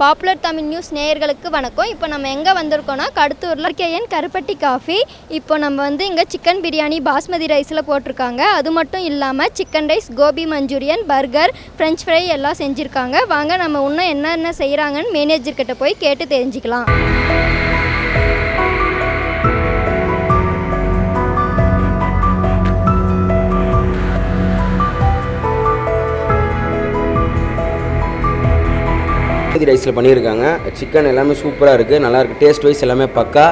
Popular Tamil news நேயர்களுக்கு வணக்கம். இப்போ நம்ம எங்கே வந்திருக்கோம்னா கடத்தூரில் RKN கருப்பட்டி காஃபி. இப்போ நம்ம வந்து இங்கே சிக்கன் பிரியாணி பாஸ்மதி ரைஸில் போட்டிருக்காங்க. அது மட்டும் இல்லாமல் chicken rice, gobi Manchurian, burger, French fry எல்லாம் செஞ்சுருக்காங்க. வாங்க நம்ம இன்னும் என்னென்ன செய்கிறாங்கன்னு மேனேஜர்கிட்ட போய் கேட்டு தெரிஞ்சுக்கலாம். ரைஸில் பண்ணியிருக்காங்க. சிக்கன் எல்லாமே சூப்பராக இருக்குது, நல்லாயிருக்கு. டேஸ்ட் வைஸ் எல்லாமே பக்கா.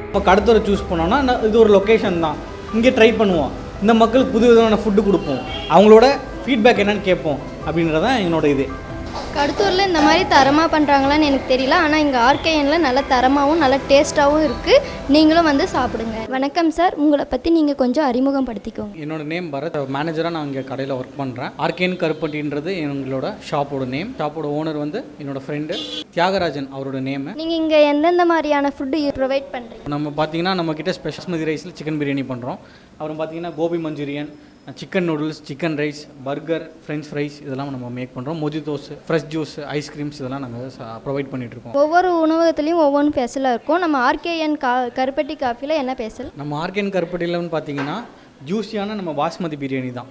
இப்போ கடத்தூரை சூஸ் பண்ணோன்னா இது ஒரு லொக்கேஷன் தான், இங்கே ட்ரை பண்ணுவோம். இந்த மக்களுக்கு புது விதமான ஃபுட்டு கொடுப்போம், அவங்களோட ஃபீட்பேக் என்னென்னு கேட்போம் அப்படின்றதான் எங்களோட இது. கடத்தூரில் இந்த மாதிரி தரமாக பண்ணுறாங்களான்னு எனக்கு தெரியல, ஆனால் இங்கே RKNல நல்ல தரமாகவும் நல்ல டேஸ்ட்டாகவும் இருக்குது. நீங்களும் வந்து சாப்பிடுங்க. வணக்கம் சார், உங்களை பற்றி நீங்கள் கொஞ்சம் அறிமுகம் படுத்திக்கோங்க. என்னோட நேம் பரத், மேனேஜராக நான் இங்கே கடையில் ஒர்க் பண்ணுறேன். RKN கருப்பட்டின்றது எங்களோட ஷாப்போட நேம். ஷாப்போட ஓனர் வந்து என்னோட ஃப்ரெண்டு தியாகராஜன், அவரோட நேம். நீங்கள் இங்கே எந்தெந்த மாதிரியான ஃபுட்டு ப்ரொவைட் பண்ணுறீங்க? நம்ம பார்த்தீங்கன்னா நம்மக்கிட்ட ஸ்பெஷல் ரைஸில் சிக்கன் பிரியாணி பண்ணுறோம். அப்புறம் பார்த்தீங்கன்னா gobi Manchurian, chicken noodles, chicken rice, burger, French fries இதெல்லாம் நம்ம மேக் பண்ணுறோம். மொஜித்தோஸ், ஃப்ரெஷ் ஜூஸ், ஐஸ்கிரீம்ஸ் இதெல்லாம் நாங்கள் ப்ரொவைட் பண்ணிகிட்ருக்கோம். ஒவ்வொரு உணவகத்துலேயும் ஒவ்வொரு ஸ்பெஷலாக இருக்கும். நம்ம RKN கருப்பட்டி காஃபியில் என்ன ஸ்பெஷல்? நம்ம RKN கருப்பட்டியில்னு பார்த்தீங்கன்னா ஜூஸியான நம்ம பாஸ்மதி பிரியாணி தான்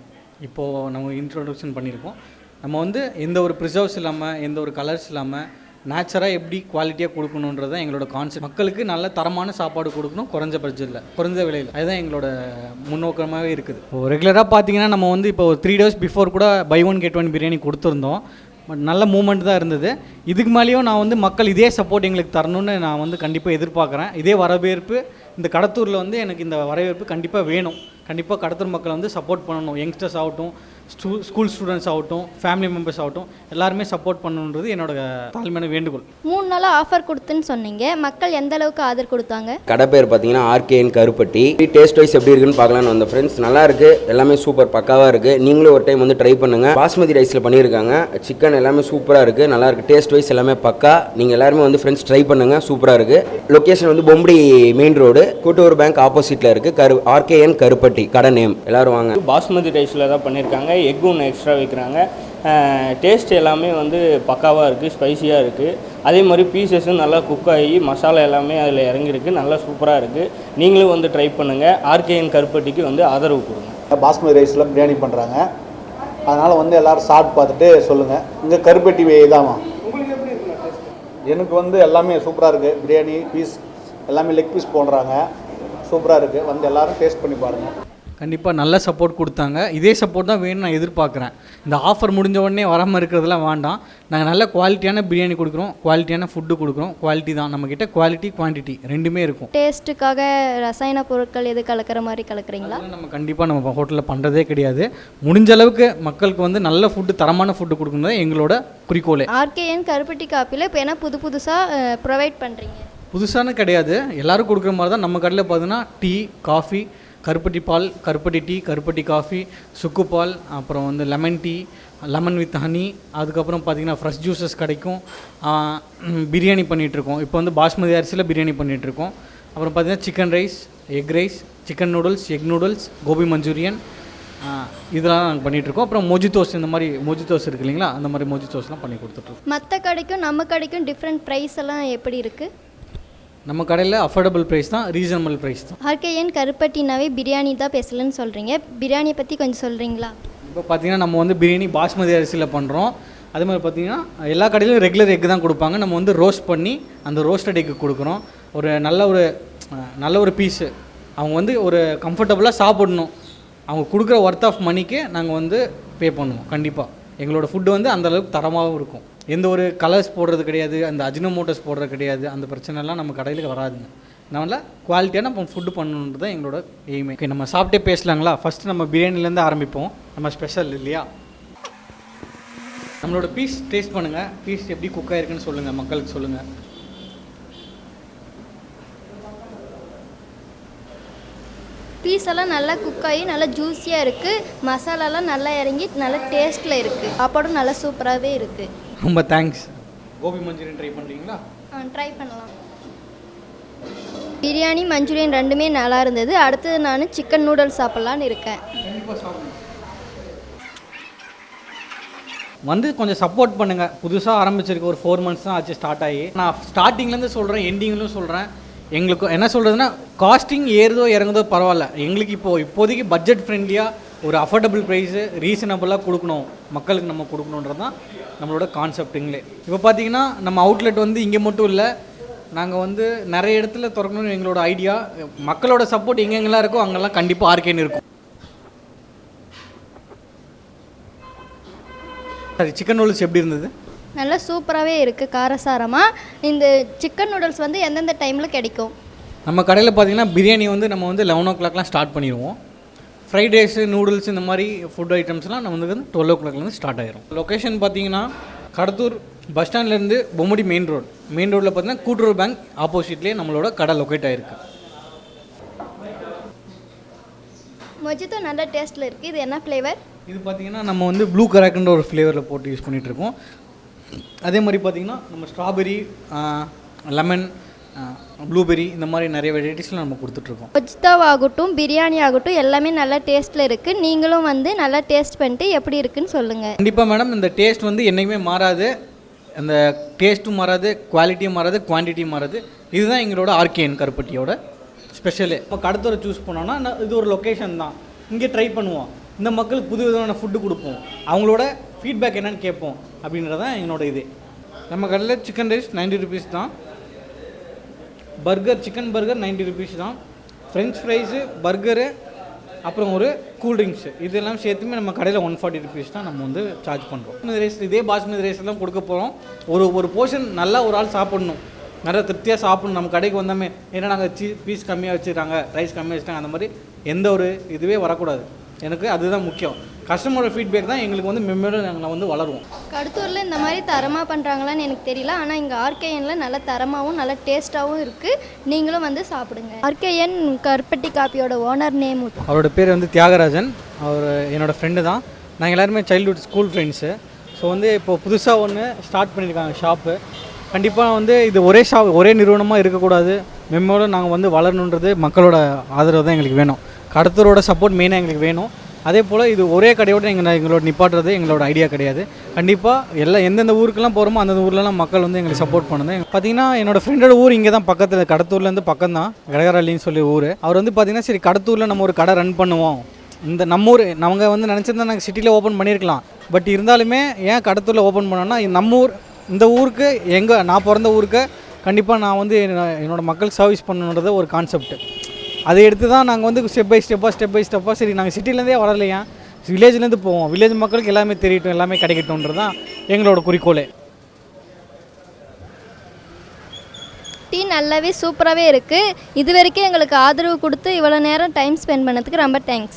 இப்போது நம்ம இன்ட்ரோடக்ஷன் பண்ணியிருக்கோம். நம்ம வந்து எந்த ஒரு ப்ரிசர்வ்ஸ் இல்லாமல், எந்த ஒரு கலர்ஸ் இல்லாமல், நேச்சராக எப்படி குவாலிட்டியாக கொடுக்கணுன்றது எங்களோட கான்செப்ட். மக்களுக்கு நல்ல தரமான சாப்பாடு கொடுக்கணும், குறைஞ்ச பட்ஜெட்டில், குறைஞ்ச விலையில். அதுதான் எங்களோட முன்னோக்கமாகவே இருக்குது. இப்போ ரெகுலராக பார்த்தீங்கன்னா நம்ம வந்து இப்போ 3 days பிஃபோர் கூட பை 1 get 1 பிரியாணி கொடுத்துருந்தோம். பட் நல்ல மூமெண்ட் தான் இருந்தது. இதுக்கு மேலேயும் நான் வந்து மக்கள் இதே சப்போர்ட் எங்களுக்கு தரணும்னு நான் வந்து கண்டிப்பாக எதிர்பார்க்குறேன். இதே வரவேற்பு இந்த கடத்தூரில் வந்து எனக்கு இந்த வரவேற்பு கண்டிப்பாக வேணும். கண்டிப்பாக கடத்தூர் மக்களை வந்து சப்போர்ட் பண்ணணும். யங்ஸ்டர்ஸ் ஆகட்டும், ஸ்கூல் ஸ்டூடெண்ட்ஸ் ஆகட்டும், ஃபேமிலி மெம்பர்ஸ் ஆகட்டும், எல்லாருமே சப்போர்ட் பண்ணணுன்றது என்னோட தாழ்மையான வேண்டுகோள். 3 நாளாக ஆஃபர் கொடுத்துன்னு சொன்னீங்க, மக்கள் எந்த அளவுக்கு ஆதரவு கொடுத்தாங்க? கடை பேர் பார்த்தீங்கன்னா RKN கருப்பட்டி. டேஸ்ட் வைஸ் எப்படி இருக்குன்னு பார்க்கலான்னு வந்த ஃப்ரெண்ட்ஸ். நல்லா இருக்கு, எல்லாமே சூப்பர் பக்காவாக இருக்குது. நீங்களும் ஒரு டைம் வந்து ட்ரை பண்ணுங்கள். பாஸ்மதி ரைஸில் பண்ணியிருக்காங்க. சிக்கன் எல்லாமே சூப்பராக இருக்குது, நல்லா இருக்குது. டேஸ்ட் வைஸ் எல்லாமே பக்கா. நீங்கள் எல்லாருமே வந்து ஃப்ரெண்ட்ஸ் ட்ரை பண்ணுங்கள், சூப்பராக இருக்குது. லொக்கேஷன் வந்து பொம்படி மெயின் ரோடு, கூட்டுறவு பேங்க் ஆப்போசிட்டில் இருக்குது. RKN கருப்பட்டி கடை நேம். எல்லோரும் வாங்க. பாஸ்மதி ரைஸில் தான் பண்ணியிருக்காங்க. எக் ஒன்று எக்ஸ்ட்ரா வைக்கிறாங்க. டேஸ்ட் எல்லாமே வந்து பக்காவாக இருக்குது, ஸ்பைசியாக இருக்குது. அதே மாதிரி பீசஸும் நல்லா குக் ஆகி மசாலா எல்லாமே அதில் இறங்கியிருக்கு, நல்லா சூப்பராக இருக்குது. நீங்களும் வந்து ட்ரை பண்ணுங்கள். RKN கருப்பட்டிக்கு வந்து ஆதரவு கொடுங்க. பாஸ்மதி ரைஸில் பிரியாணி பண்ணுறாங்க, அதனால் வந்து எல்லோரும் சாப்பிட்டு பார்த்துட்டு சொல்லுங்கள். இங்கே கருப்பட்டி தாமா. எனக்கு வந்து எல்லாமே சூப்பராக இருக்குது. பிரியாணி பீஸ் எல்லாமே லெக் பீஸ் போடுறாங்க, சூப்பராக இருக்குது. வந்து எல்லோரும் டேஸ்ட் பண்ணி பாருங்கள். கண்டிப்பாக நல்ல சப்போர்ட் கொடுத்தாங்க. இதே சப்போர்ட் தான் வேணும்னு நான் எதிர்பார்க்குறேன். இந்த ஆஃபர் முடிஞ்ச உடனே வராமல் இருக்கிறதுலாம் வேண்டாம். நாங்கள் நல்ல குவாலிட்டியான பிரியாணி கொடுக்குறோம், குவாலிட்டியான ஃபுட்டு கொடுக்குறோம். குவாலிட்டி தான் நம்மக்கிட்ட, குவாலிட்டி குவான்டிட்டி ரெண்டுமே இருக்கும். டேஸ்ட்டுக்காக ரசாயன பொருட்கள் எது கலக்கிற மாதிரி கலக்குறீங்களா? நம்ம கண்டிப்பாக நம்ம ஹோட்டலில் பண்ணுறதே கிடையாது. முடிஞ்ச அளவுக்கு மக்களுக்கு வந்து நல்ல ஃபுட்டு, தரமான ஃபுட்டு கொடுக்கணும் எங்களோட குறிக்கோளே. RKN கருப்பட்டி காப்பியில் இப்போ என்ன புதுசாக ப்ரொவைட் பண்ணுறீங்க? புதுசான கிடையாது, எல்லோரும் கொடுக்குற மாதிரி தான். நம்ம கடையில் பார்த்தீங்கன்னா டீ, காஃபி, கருப்பட்டி பால், கருப்பட்டி டீ, கருப்பட்டி காஃபி, சுக்கு பால், அப்புறம் வந்து lemon tea, lemon with honey, அதுக்கப்புறம் பார்த்திங்கன்னா ஃப்ரெஷ் ஜூஸஸ் கிடைக்கும். பிரியாணி பண்ணிகிட்ருக்கோம். இப்போ வந்து பாஸ்மதி அரிசியில் பிரியாணி பண்ணிகிட்ருக்கோம். அப்புறம் பார்த்திங்கன்னா chicken rice, egg rice, chicken noodles, egg noodles, gobi Manchurian, இதெல்லாம் நாங்கள் பண்ணிகிட்ருக்கோம். அப்புறம் மொஜித்தோஸ், இந்த மாதிரி மொஜித்தோஸ் இருக்குது இல்லைங்களா, அந்த மாதிரி மொஜித்தோஸ்லாம் பண்ணி கொடுத்துட்ருக்கோம். மற்ற கடைக்கும் நம்ம கடைக்கும் டிஃப்ரெண்ட் ப்ரைஸ் எல்லாம் எப்படி இருக்குது? நம்ம கடையில் அஃபோர்டபுள் ப்ரைஸ் தான், ரீசனபிள் ப்ரைஸ் தான். RKN கருப்பட்டினாவே பிரியாணி தான் பேசலன்னு சொல்கிறீங்க, பிரியாணியை பற்றி கொஞ்சம் சொல்கிறீங்களா? இப்போ பார்த்தீங்கன்னா நம்ம வந்து பிரியாணி பாஸ்மதி அரிசியில் பண்ணுறோம். அதே மாதிரி பார்த்திங்கன்னா எல்லா கடையிலும் ரெகுலர் எக் தான் கொடுப்பாங்க. நம்ம வந்து ரோஸ்ட் பண்ணி அந்த ரோஸ்டட் எக்கு கொடுக்குறோம். ஒரு நல்ல ஒரு பீஸு அவங்க வந்து ஒரு கம்ஃபர்டபுளாக சாப்பிடணும். அவங்க கொடுக்குற ஒர்த் ஆஃப் மணிக்கு நாங்கள் வந்து பே பண்ணுவோம். கண்டிப்பாக எங்களோட ஃபுட்டு வந்து அந்தளவுக்கு தரமாகவும் இருக்கும். எந்த ஒரு கலர்ஸ் போடுறது கிடையாது, அந்த அஜினோமோட்டோஸ் போடுறது கிடையாது. அந்த பிரச்சனைலாம் நம்ம கடையில் வராதுங்க. நம்மள குவாலிட்டியான ஃபுட்டு பண்ணணுன்றது தான் எங்களோட எய்மே. ஓகே, நம்ம சாப்பிட்டே பேசலாங்களா? ஃபஸ்ட்டு நம்ம பிரியாணிலேருந்து ஆரம்பிப்போம். நம்ம ஸ்பெஷல் இல்லையா? நம்மளோட பீஸ் டேஸ்ட் பண்ணுங்கள். பீஸ் எப்படி குக் ஆகிருக்குன்னு சொல்லுங்கள், மக்களுக்கு சொல்லுங்கள். பீஸ் எல்லாம் நல்லா குக் ஆகி நல்லா ஜூஸியாக இருக்குது, மசாலாலாம் நல்லா இறங்கி நல்ல டேஸ்ட்டில் இருக்குது, சாப்பாடும் நல்லா சூப்பராகவே இருக்குது. ரொம்ப தேங்க்ஸ். கோபி மஞ்சூரியன் ட்ரை பண்ணுறீங்களா? ட்ரை பண்ணலாம். பிரியாணி மஞ்சூரியன் ரெண்டுமே நல்லா இருந்தது. அடுத்தது நான் சிக்கன் நூடுல்ஸ் சாப்பிட்லான்னு இருக்கேன். வந்து கொஞ்சம் சப்போர்ட் பண்ணுங்கள். புதுசாக ஆரம்பிச்சிருக்கு, ஒரு 4 months தான் ஆச்சு ஸ்டார்ட் ஆகி. நான் ஸ்டார்டிங்லேருந்து சொல்கிறேன், எண்டிங்லும் சொல்கிறேன். எங்களுக்கு என்ன சொல்கிறதுனா, காஸ்டிங் ஏறுதோ இறங்குதோ பரவாயில்ல, எங்களுக்கு இப்போதைக்கு பட்ஜெட் ஃப்ரெண்ட்லியாக ஒரு அஃபோர்டபுள் ப்ரைஸு ரீசனபிளாக கொடுக்கணும், மக்களுக்கு நம்ம கொடுக்கணுன்றது தான் நம்மளோட கான்செப்ட்டுங்களே. இப்போ பார்த்தீங்கன்னா நம்ம அவுட்லெட் வந்து இங்கே மட்டும் இல்லை, நாங்கள் வந்து நிறைய இடத்துல திறக்கணும்னு எங்களோட ஐடியா. மக்களோட சப்போர்ட் எங்கெங்கெல்லாம் இருக்கோ அங்கெல்லாம் கண்டிப்பாக ஆர்கேன்னு இருக்கும். சரி, சிக்கன் நூடுல்ஸ் எப்படி இருந்தது? நல்லா சூப்பராகவே இருக்குது, காரசாரமாக. இந்த சிக்கன் நூடுல்ஸ் வந்து எந்தெந்த டைமில் கிடைக்கும்? நம்ம கடையில் பார்த்தீங்கன்னா பிரியாணி வந்து நம்ம வந்து 11 o'clockலாம் ஸ்டார்ட் பண்ணிடுவோம். ஃப்ரைட் ரைஸு, நூடுல்ஸ் இந்த மாதிரி ஃபுட் ஐட்டம்ஸ்லாம் நம்ம வந்து 12 o'clockலேருந்து ஸ்டார்ட் ஆகிரும். லொக்கேஷன் பார்த்தீங்கன்னா கடத்தூர் பஸ் ஸ்டாண்ட்லேருந்து பொம்முடி மெயின் ரோடில் பார்த்தீங்கன்னா கூட்டுறவு பேங்க் ஆப்போசிட்லேயே நம்மளோட கடை லொக்கேட் ஆகிருக்கு. மொஜித்தோ நல்ல டேஸ்ட்டில் இருக்குது. இது என்ன ஃப்ளேவர்? இது பார்த்திங்கன்னா நம்ம வந்து ப்ளூ கராக்குன்ற ஒரு ஃப்ளேவரில் போட்டு யூஸ் பண்ணிகிட்ருக்கோம். அதே மாதிரி பார்த்திங்கன்னா நம்ம ஸ்ட்ராபெரி, லெமன், ப்ளூபெரி இந்த மாதிரி நிறைய வெரைட்டிஸ்லாம் நம்ம கொடுத்துட்ருக்கோம். மொஜித்தோவாகட்டும் பிரியாணி ஆகட்டும் எல்லாமே நல்ல டேஸ்ட்டில் இருக்குது. நீங்களும் வந்து நல்லா டேஸ்ட் பண்ணிட்டு எப்படி இருக்குன்னு சொல்லுங்கள். கண்டிப்பாக மேடம், இந்த டேஸ்ட் வந்து என்றைக்குமே மாறாது. அந்த டேஸ்ட்டும் மாறாது, குவாலிட்டியும் மாறாது, குவான்டிட்டியும் மாறாது. இதுதான் எங்களோட ஆர்கேஎன் கருப்பட்டியோட ஸ்பெஷலு. இப்போ கடத்தூரை சூஸ் பண்ணோன்னா இது ஒரு லொக்கேஷன் தான், இங்கே ட்ரை பண்ணுவோம், இந்த மக்களுக்கு புது விதமான ஃபுட்டு கொடுப்போம், அவங்களோட ஃபீட்பேக் என்னென்னு கேட்போம் அப்படின்றதான் என்னோட இது. நம்ம கடையில் சிக்கன் ரைஸ் 90 rupees தான், பர்கர் சிக்கன் பர்கர் 90 rupees தான், ஃப்ரெஞ்ச் ஃப்ரைஸு, பர்கரு, அப்புறம் ஒரு கூல்ட்ரிங்க்ஸு, இதெல்லாம் சேர்த்துமே நம்ம கடையில் 140 rupees தான் நம்ம வந்து சார்ஜ் பண்ணுறோம். பாஸ்மதி ரைஸ், இதே பாஸ்மதி ரைஸ் எல்லாம் கொடுக்க போகிறோம். ஒரு போர்ஷன் நல்லா ஒரு ஆள் சாப்பிட்ணும், நிறைய திருப்தியாக சாப்பிடணும். நம்ம கடைக்கு வந்தோமே ஏன்னா நாங்கள் பீஸ் கம்மியாக வச்சுருக்காங்க, ரைஸ் கம்மியாக வச்சுட்டாங்க, அந்த மாதிரி எந்த ஒரு இதுவே வரக்கூடாது. எனக்கு அதுதான் முக்கியம். கஸ்டமரோட ஃபீட்பேக் தான் எங்களுக்கு வந்து மெம்மேலும் நாங்கள் வந்து வளருவோம். கடத்தூரில் இந்த மாதிரி தரமாக பண்ணுறாங்களான்னு எனக்கு தெரியல, ஆனால் இங்கே ஆர்கேஎனில் நல்ல தரமாகவும் நல்ல டேஸ்ட்டாகவும் இருக்குது. நீங்களும் வந்து சாப்பிடுங்க. ஆர்கேஎன் கருப்பட்டி காப்பியோட ஓனர் நேம்? அவரோட பேர் வந்து தியாகராஜன். அவர் என்னோடய ஃப்ரெண்டு தான். நாங்கள் எல்லாருமே சைல்ட்ஹுட் ஸ்கூல் ஃப்ரெண்ட்ஸு. ஸோ வந்து இப்போது புதுசாக ஒன்று ஸ்டார்ட் பண்ணியிருக்காங்க ஷாப்பு. கண்டிப்பாக வந்து இது ஒரே நிறுவனமாக இருக்கக்கூடாது. மெம்மோட நாங்கள் வந்து வளரணுன்றது மக்களோட ஆதரவு தான் எங்களுக்கு வேணும். கடத்தூரோட சப்போர்ட் மெயினாக எங்களுக்கு வேணும். அதே போல் இது ஒரே கடையோடு எங்களோட நிப்பாட்டுறது எங்களோட ஐடியா கிடையாது. கண்டிப்பாக எந்தெந்த ஊருக்கெல்லாம் போகிறோமோ அந்தந்த ஊர்லலாம் மக்கள் வந்து எங்களுக்கு சப்போர்ட் பண்ணுது. பார்த்தீங்கன்னா என்னோடய ஃப்ரெண்டோட ஊர் இங்கே தான் பக்கத்தில், கடத்தூர்லேருந்து பக்கம் தான், கடகரள்ளின்னு சொல்லி ஊர். அவர் வந்து பார்த்திங்கன்னா சரி கடத்தூரில் நம்ம ஒரு கடை ரன் பண்ணுவோம், இந்த நம்ம ஊர் அவங்க வந்து நினச்சிருந்தா நாங்கள் சிட்டியில் ஓப்பன் பண்ணியிருக்கலாம். பட் இருந்தாலுமே ஏன் கடத்தூரில் ஓப்பன் பண்ணோன்னா நம்ம ஊர், இந்த ஊருக்கு நான் பிறந்த ஊருக்கு கண்டிப்பாக நான் வந்து என்னோடய மக்கள் சர்வீஸ் பண்ணணுன்றது ஒரு கான்செப்ட். அதை எடுத்து தான் நாங்கள் வந்து ஸ்டெப் பை ஸ்டெப்பாக சரி நாங்கள் சிட்டிலேருந்தே வரலையா, வில்லேஜ்லேருந்து போவோம், வில்லேஜ் மக்களுக்கு எல்லாமே தெரியட்டும், எல்லாமே கிடைக்கட்டும்ன்றது தான் எங்களோட குறிக்கோளே. டீ நல்லாவே சூப்பராகவே இருக்குது. இது வரைக்கும் எங்களுக்கு ஆதரவு கொடுத்து இவ்வளோ நேரம் டைம் ஸ்பெண்ட் பண்ணதுக்கு ரொம்ப தேங்க்ஸ்.